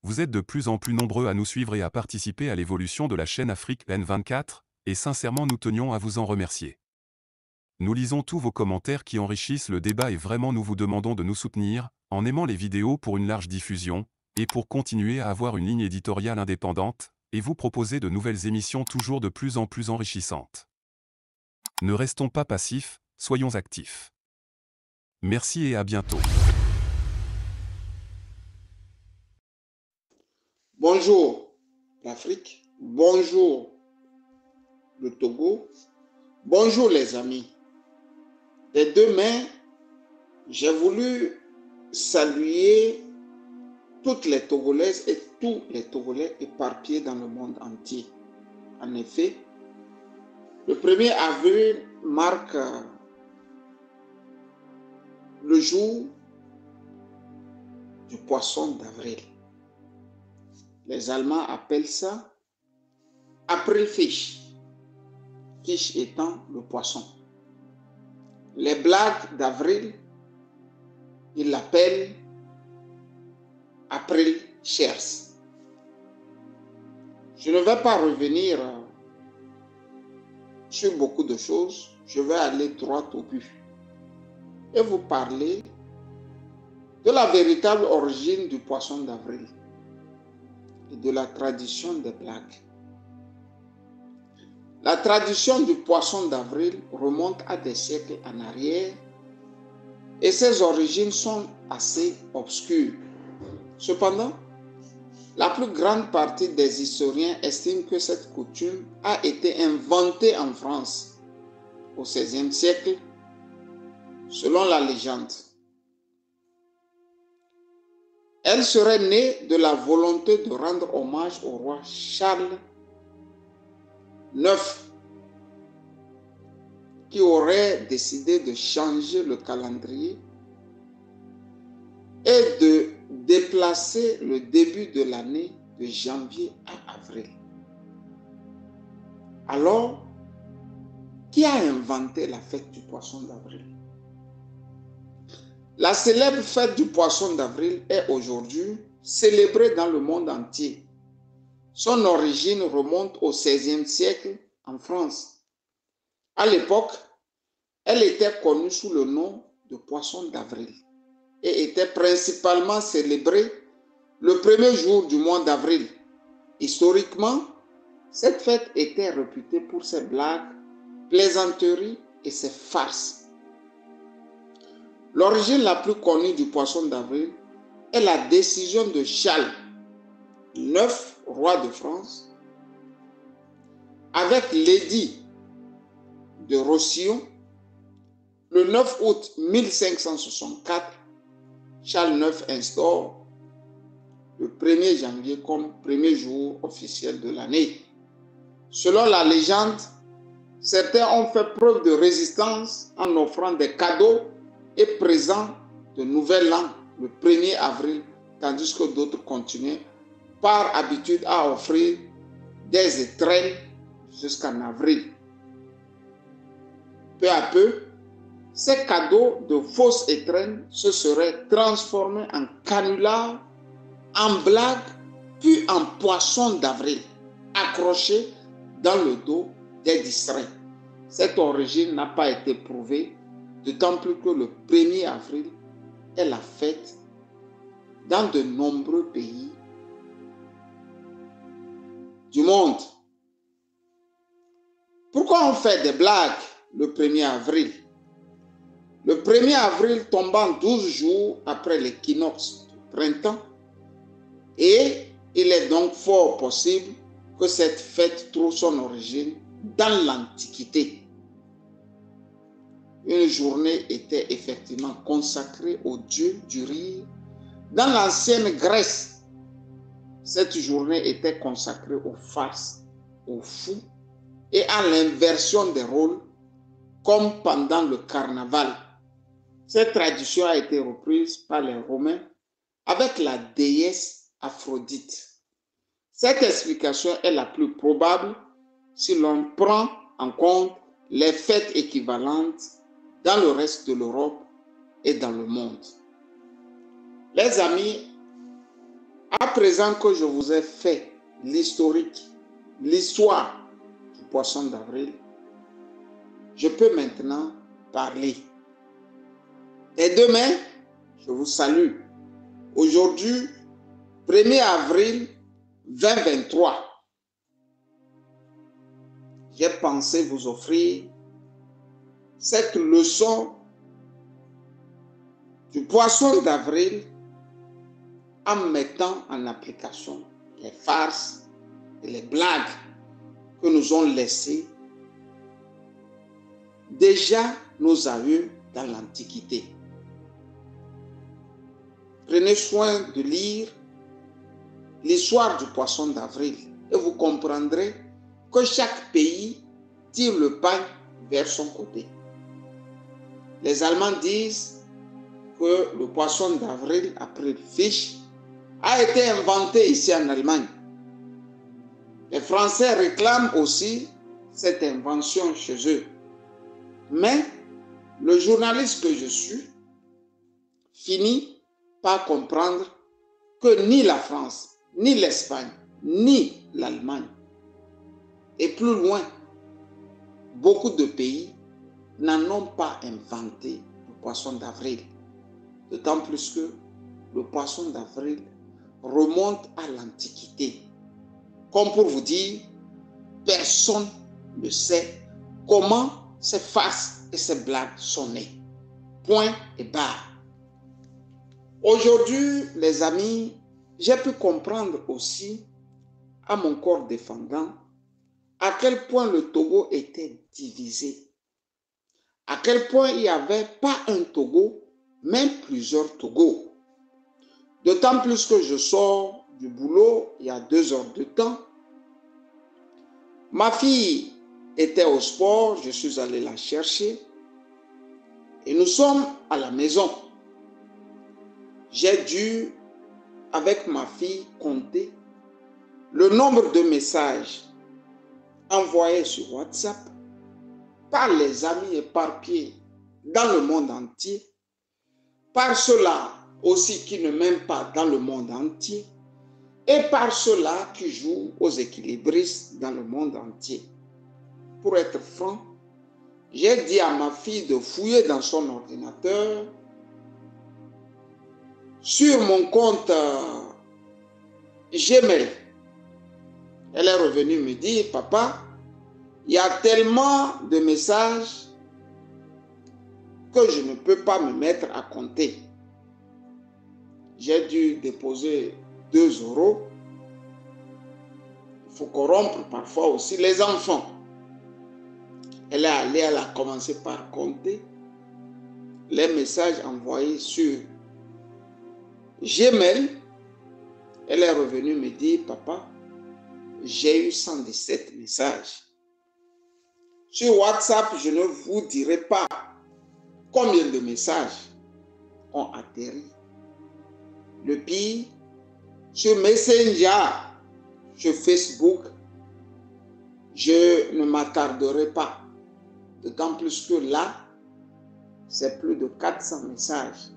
Vous êtes de plus en plus nombreux à nous suivre et à participer à l'évolution de la chaîne Afrique N24, et sincèrement nous tenions à vous en remercier. Nous lisons tous vos commentaires qui enrichissent le débat et vraiment nous vous demandons de nous soutenir, en aimant les vidéos pour une large diffusion, et pour continuer à avoir une ligne éditoriale indépendante, et vous proposer de nouvelles émissions toujours de plus en plus enrichissantes. Ne restons pas passifs, soyons actifs. Merci et à bientôt. Bonjour l'Afrique, bonjour le Togo, bonjour les amis. Des deux mains, j'ai voulu saluer toutes les Togolaises et tous les Togolais éparpillés dans le monde entier. En effet, le 1er avril marque le jour du poisson d'avril. Les Allemands appellent ça Aprilfisch, fish étant le poisson. Les blagues d'avril, ils l'appellent Aprilscherz. Je ne vais pas revenir sur beaucoup de choses, je vais aller droit au but et vous parler de la véritable origine du poisson d'avril et de la tradition des blagues. La tradition du poisson d'avril remonte à des siècles en arrière et ses origines sont assez obscures. Cependant, la plus grande partie des historiens estiment que cette coutume a été inventée en France au XVIe siècle, selon la légende. Elle serait née de la volonté de rendre hommage au roi Charles IX, qui aurait décidé de changer le calendrier et de déplacer le début de l'année de janvier à avril. Alors, qui a inventé la fête du poisson d'avril? La célèbre fête du poisson d'avril est aujourd'hui célébrée dans le monde entier. Son origine remonte au XVIe siècle en France. À l'époque, elle était connue sous le nom de poisson d'avril et était principalement célébrée le premier jour du mois d'avril. Historiquement, cette fête était réputée pour ses blagues, plaisanteries et ses farces. L'origine la plus connue du poisson d'avril est la décision de Charles IX, roi de France, avec l'édit de Roussillon. Le 9 août 1564, Charles IX instaure le 1er janvier comme premier jour officiel de l'année. Selon la légende, certains ont fait preuve de résistance en offrant des cadeaux et présents de nouvel an le 1er avril, tandis que d'autres continuaient par habitude à offrir des étrennes jusqu'en avril. Peu à peu, ces cadeaux de fausses étrennes se seraient transformés en canulars, en blagues, puis en poissons d'avril, accrochés dans le dos des distraits. Cette origine n'a pas été prouvée, d'autant plus que le 1er avril est la fête dans de nombreux pays du monde. Pourquoi on fait des blagues le 1er avril? Le 1er avril tombant 12 jours après l'équinoxe du printemps, et il est donc fort possible que cette fête trouve son origine dans l'Antiquité. Une journée était effectivement consacrée au dieu du rire. Dans l'ancienne Grèce, cette journée était consacrée aux farces, aux fous et à l'inversion des rôles, comme pendant le carnaval. Cette tradition a été reprise par les Romains avec la déesse Aphrodite. Cette explication est la plus probable si l'on prend en compte les fêtes équivalentes dans le reste de l'Europe et dans le monde. Les amis, À présent que je vous ai fait l'historique, l'histoire du poisson d'avril, je peux maintenant parler. Et demain, je vous salue. Aujourd'hui, 1er avril 2023, j'ai pensé vous offrir cette leçon du poisson d'avril en mettant en application les farces et les blagues que nous ont laissées déjà nos aïeux dans l'Antiquité. Prenez soin de lire l'histoire du poisson d'avril et vous comprendrez que chaque pays tire le pain vers son côté. Les Allemands disent que le poisson d'avril, après le fish, a été inventé ici en Allemagne. Les Français réclament aussi cette invention chez eux. Mais le journaliste que je suis finit par comprendre que ni la France, ni l'Espagne, ni l'Allemagne, et plus loin, beaucoup de pays n'en ont pas inventé le poisson d'avril. D'autant plus que le poisson d'avril remonte à l'Antiquité. Comme pour vous dire, personne ne sait comment ces farces et ces blagues sont nées. Point et barre. Aujourd'hui, les amis, j'ai pu comprendre aussi, à mon corps défendant, à quel point le Togo était divisé. À quel point il n'y avait pas un Togo, mais plusieurs Togos. D'autant plus que je sors du boulot il y a 2 heures de temps. Ma fille était au sport, je suis allé la chercher et nous sommes à la maison. J'ai dû, avec ma fille, compter le nombre de messages envoyés sur WhatsApp par les amis éparpillés dans le monde entier, par ceux-là aussi qui ne m'aiment pas dans le monde entier, et par ceux-là qui jouent aux équilibristes dans le monde entier. Pour être franc, j'ai dit à ma fille de fouiller dans son ordinateur sur mon compte Gmail. Elle est revenue me dire, papa, il y a tellement de messages que je ne peux pas me mettre à compter. J'ai dû déposer 2 €. Il faut corrompre parfois aussi les enfants. Elle est allée, elle a commencé par compter les messages envoyés sur Gmail. Elle est revenue me dire, papa, j'ai eu 117 messages. Sur WhatsApp, je ne vous dirai pas combien de messages ont atterri. Le pire, sur Messenger, sur Facebook, je ne m'attarderai pas. D'autant plus que là, c'est plus de 400 messages.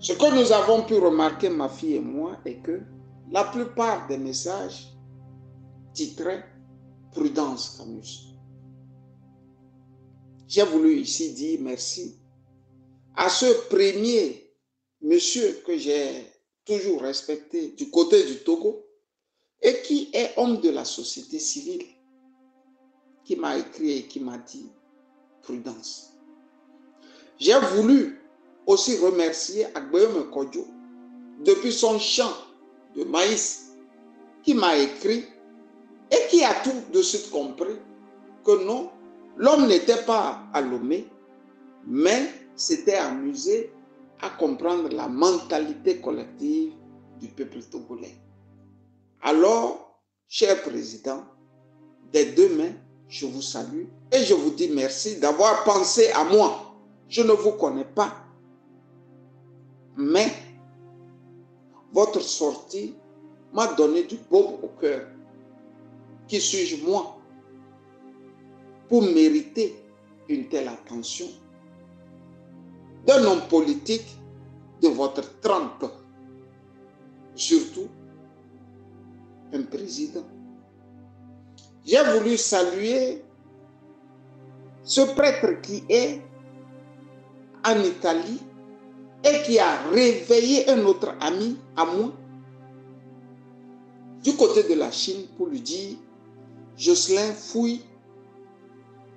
Ce que nous avons pu remarquer, ma fille et moi, est que la plupart des messages titraient Prudence Camus. J'ai voulu ici dire merci à ce premier monsieur que j'ai toujours respecté du côté du Togo et qui est homme de la société civile, qui m'a écrit et qui m'a dit prudence. J'ai voulu aussi remercier Agboyome Kodjo depuis son champ de maïs qui m'a écrit et qui a tout de suite compris que non, l'homme n'était pas à Lomé, mais s'était amusé à comprendre la mentalité collective du peuple togolais. Alors, cher président, dès demain, je vous salue et je vous dis merci d'avoir pensé à moi. Je ne vous connais pas, mais votre sortie m'a donné du baume au cœur. Qui suis-je moi pour mériter une telle attention d'un homme politique de votre trempe? surtout un président. J'ai voulu saluer ce prêtre qui est en Italie et qui a réveillé un autre ami à moi du côté de la Chine pour lui dire: Jocelyn, fouille,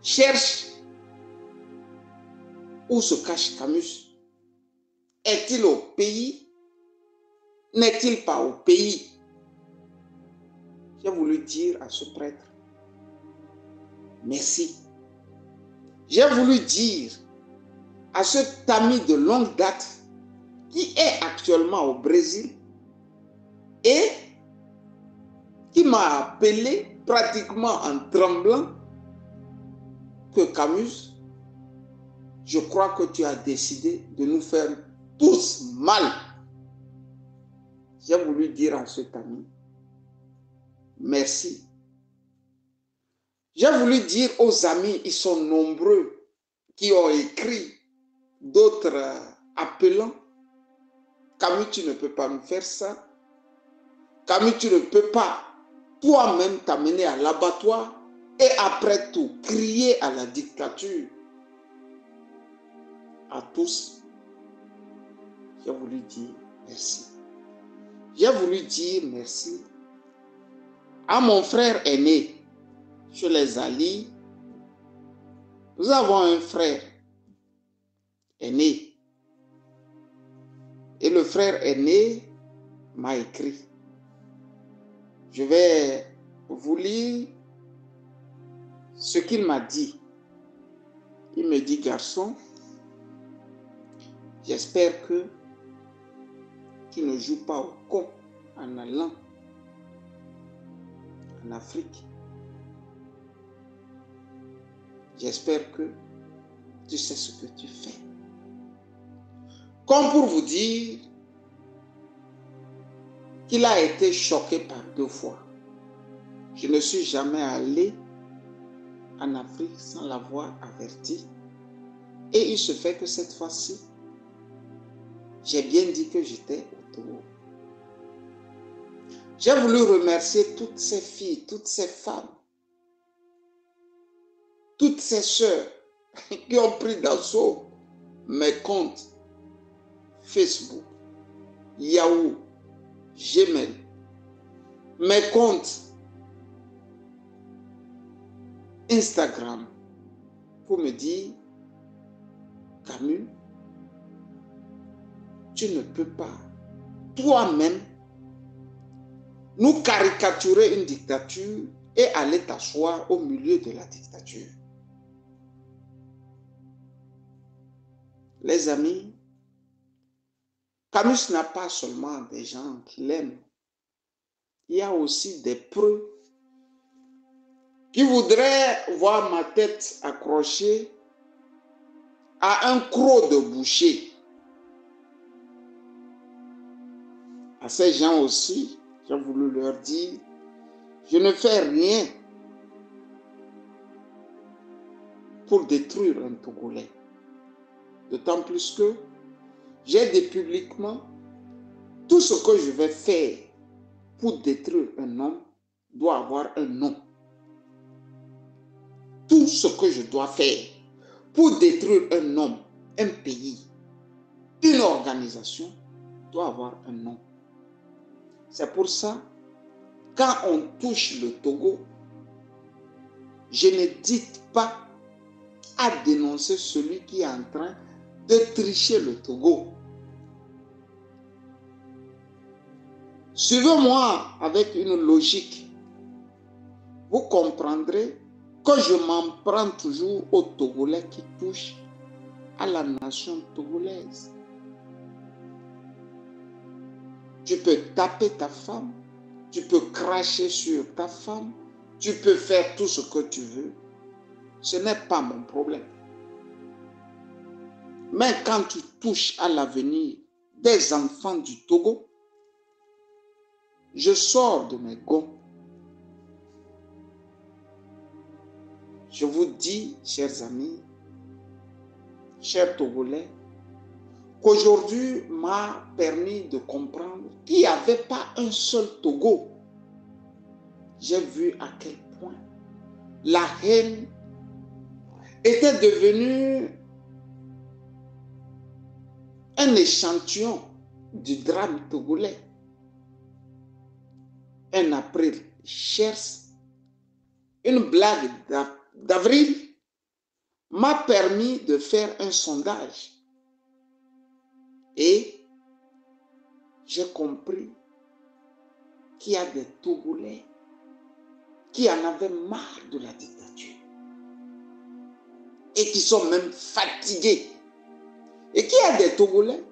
cherche où se cache Camus. Est-il au pays? N'est-il pas au pays? J'ai voulu dire à ce prêtre: merci. J'ai voulu dire à cet ami de longue date qui est actuellement au Brésil et qui m'a appelé pratiquement en tremblant que Camus, je crois que tu as décidé de nous faire tous mal. J'ai voulu dire à cet ami: merci. J'ai voulu dire aux amis, ils sont nombreux, qui ont écrit, d'autres appelant: Camus, tu ne peux pas nous faire ça. Camus, tu ne peux pas toi-même t'amener à l'abattoir et après tout crier à la dictature. À tous, j'ai voulu dire merci. J'ai voulu dire merci à mon frère aîné. Chez les alliés, nous avons un frère aîné. Et le frère aîné m'a écrit. Je vais vous lire ce qu'il m'a dit. Il me dit: garçon, j'espère que tu ne joues pas au con en allant en Afrique. J'espère que tu sais ce que tu fais. Comme pour vous dire qu'il a été choqué par 2 fois. Je ne suis jamais allé en Afrique sans l'avoir averti. Et il se fait que cette fois-ci, j'ai bien dit que j'étais au Togo. J'ai voulu remercier toutes ces filles, toutes ces femmes, toutes ces sœurs qui ont pris d'assaut mes comptes Facebook, Yahoo, Gmail, mes comptes Instagram pour me dire: Camus, tu ne peux pas toi-même nous caricaturer une dictature et aller t'asseoir au milieu de la dictature. Les amis, Camus n'a pas seulement des gens qui l'aiment. Il y a aussi des preux qui voudraient voir ma tête accrochée à un croc de boucher. À ces gens aussi, j'ai voulu leur dire: je ne fais rien pour détruire un Togolais. D'autant plus que j'ai dit publiquement: tout ce que je vais faire pour détruire un homme doit avoir un nom. Tout ce que je dois faire pour détruire un homme, un pays, une organisation doit avoir un nom. C'est pour ça, quand on touche le Togo, je n'hésite pas à dénoncer celui qui est en train de tricher le Togo. Suivez-moi avec une logique. Vous comprendrez que je m'en prends toujours aux Togolais qui touchent à la nation togolaise. Tu peux taper ta femme, tu peux cracher sur ta femme, tu peux faire tout ce que tu veux. Ce n'est pas mon problème. Mais quand tu touches à l'avenir des enfants du Togo, je sors de mes gonds. Je vous dis, chers amis, chers Togolais, qu'aujourd'hui m'a permis de comprendre qu'il n'y avait pas un seul Togo. J'ai vu à quel point la haine était devenue un échantillon du drame togolais. Un april cherche, une blague d'avril m'a permis de faire un sondage et j'ai compris qu'il y a des Togolais qui en avaient marre de la dictature et qui sont même fatigués. Et qu'il y a des Togolais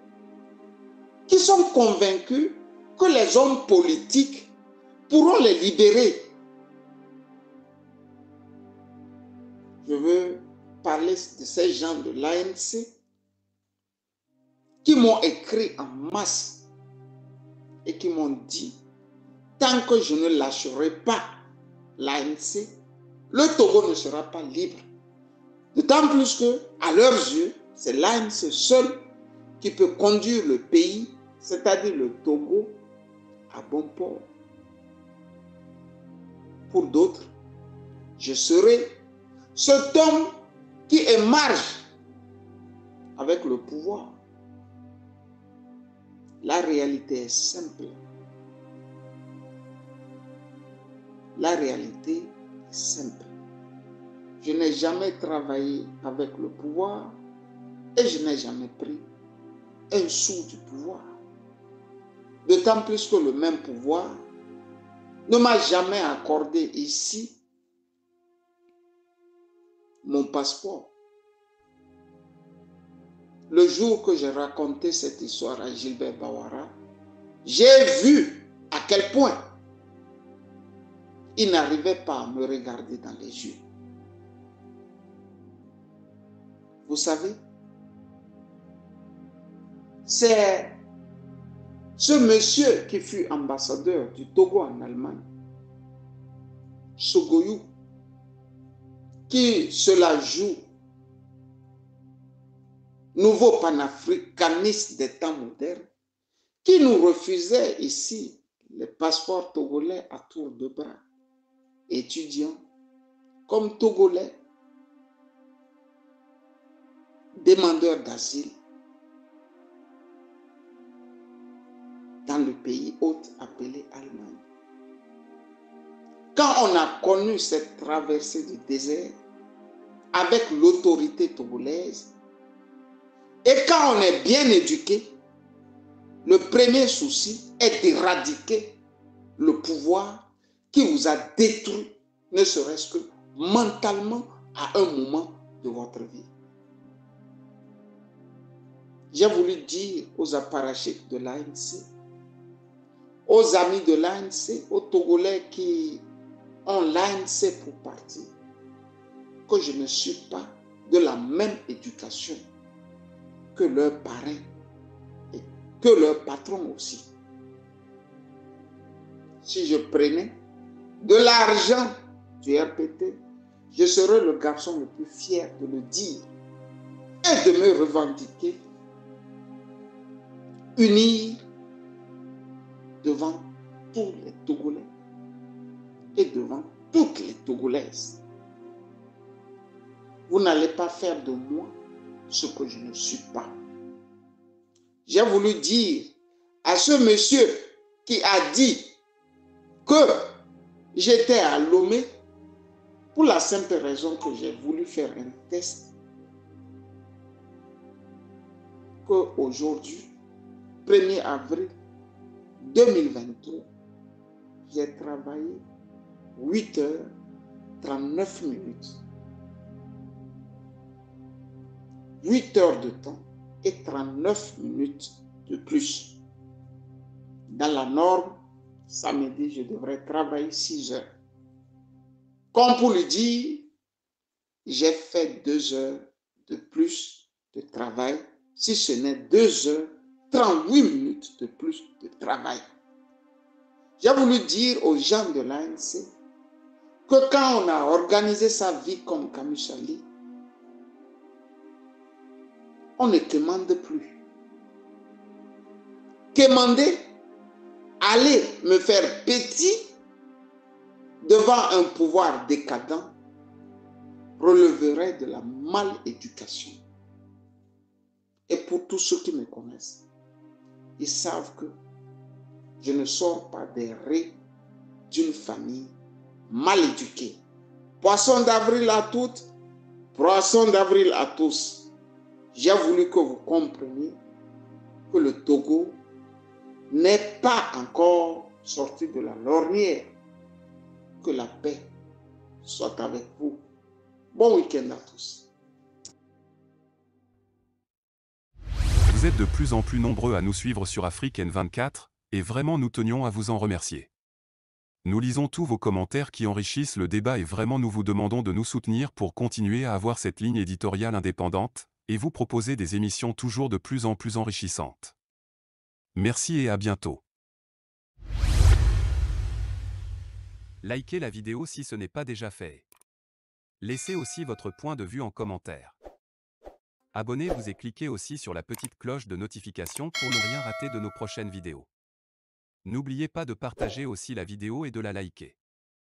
qui sont convaincus que les hommes politiques pourront les libérer. Je veux parler de ces gens de l'ANC qui m'ont écrit en masse et qui m'ont dit, tant que je ne lâcherai pas l'ANC, le Togo ne sera pas libre. D'autant plus que, à leurs yeux, c'est l'ANC seul qui peut conduire le pays, c'est-à-dire le Togo, à bon port. Pour d'autres, je serai cet homme qui émarge avec le pouvoir. La réalité est simple. La réalité est simple. Je n'ai jamais travaillé avec le pouvoir et je n'ai jamais pris un sou du pouvoir. D'autant plus que le même pouvoir ne m'a jamais accordé ici mon passeport. Le jour que j'ai raconté cette histoire à Gilbert Bawara, j'ai vu à quel point il n'arrivait pas à me regarder dans les yeux. Vous savez, c'est ce monsieur qui fut ambassadeur du Togo en Allemagne, Sogoyou, qui se la joue nouveau panafricaniste des temps modernes, qui nous refusait ici les passeports togolais à tour de bras, étudiants comme togolais, demandeurs d'asile dans le pays hôte appelé Allemagne. Quand on a connu cette traversée du désert avec l'autorité togolaise, et quand on est bien éduqué, le premier souci est d'éradiquer le pouvoir qui vous a détruit, ne serait-ce que mentalement à un moment de votre vie. J'ai voulu dire aux apparatchiks de l'ANC, aux amis de l'ANC, aux Togolais qui ont l'ANC pour partir, que je ne suis pas de la même éducation que leurs parrains et que leurs patrons aussi. Si je prenais de l'argent du RPT, je serais le garçon le plus fier de le dire et de me revendiquer, unir devant tous les Togolais et devant toutes les Togolaises. Vous n'allez pas faire de moi ce que je ne suis pas. J'ai voulu dire à ce monsieur qui a dit que j'étais à Lomé pour la simple raison que j'ai voulu faire un test, qu'aujourd'hui, 1er avril 2023, j'ai travaillé 8h39 minutes. 8 heures de temps et 39 minutes de plus. Dans la norme, samedi, je devrais travailler 6 heures. Comme pour le dire, j'ai fait 2 heures de plus de travail, si ce n'est 2h38 minutes de plus de travail. J'ai voulu dire aux gens de l'ANC que quand on a organisé sa vie comme Camus Ali, on ne commande plus. quémander, aller me faire petit devant un pouvoir décadent relèverait de la maléducation. Et pour tous ceux qui me connaissent, ils savent que je ne sors pas des raies d'une famille mal éduquée. Poisson d'avril à toutes, poisson d'avril à tous. J'ai voulu que vous compreniez que le Togo n'est pas encore sorti de la lornière. Que la paix soit avec vous. Bon week-end à tous. Vous êtes de plus en plus nombreux à nous suivre sur Afrique N24, et vraiment nous tenions à vous en remercier. Nous lisons tous vos commentaires qui enrichissent le débat et vraiment nous vous demandons de nous soutenir pour continuer à avoir cette ligne éditoriale indépendante, et vous proposer des émissions toujours de plus en plus enrichissantes. Merci et à bientôt. Likez la vidéo si ce n'est pas déjà fait. Laissez aussi votre point de vue en commentaire. Abonnez-vous et cliquez aussi sur la petite cloche de notification pour ne rien rater de nos prochaines vidéos. N'oubliez pas de partager aussi la vidéo et de la liker.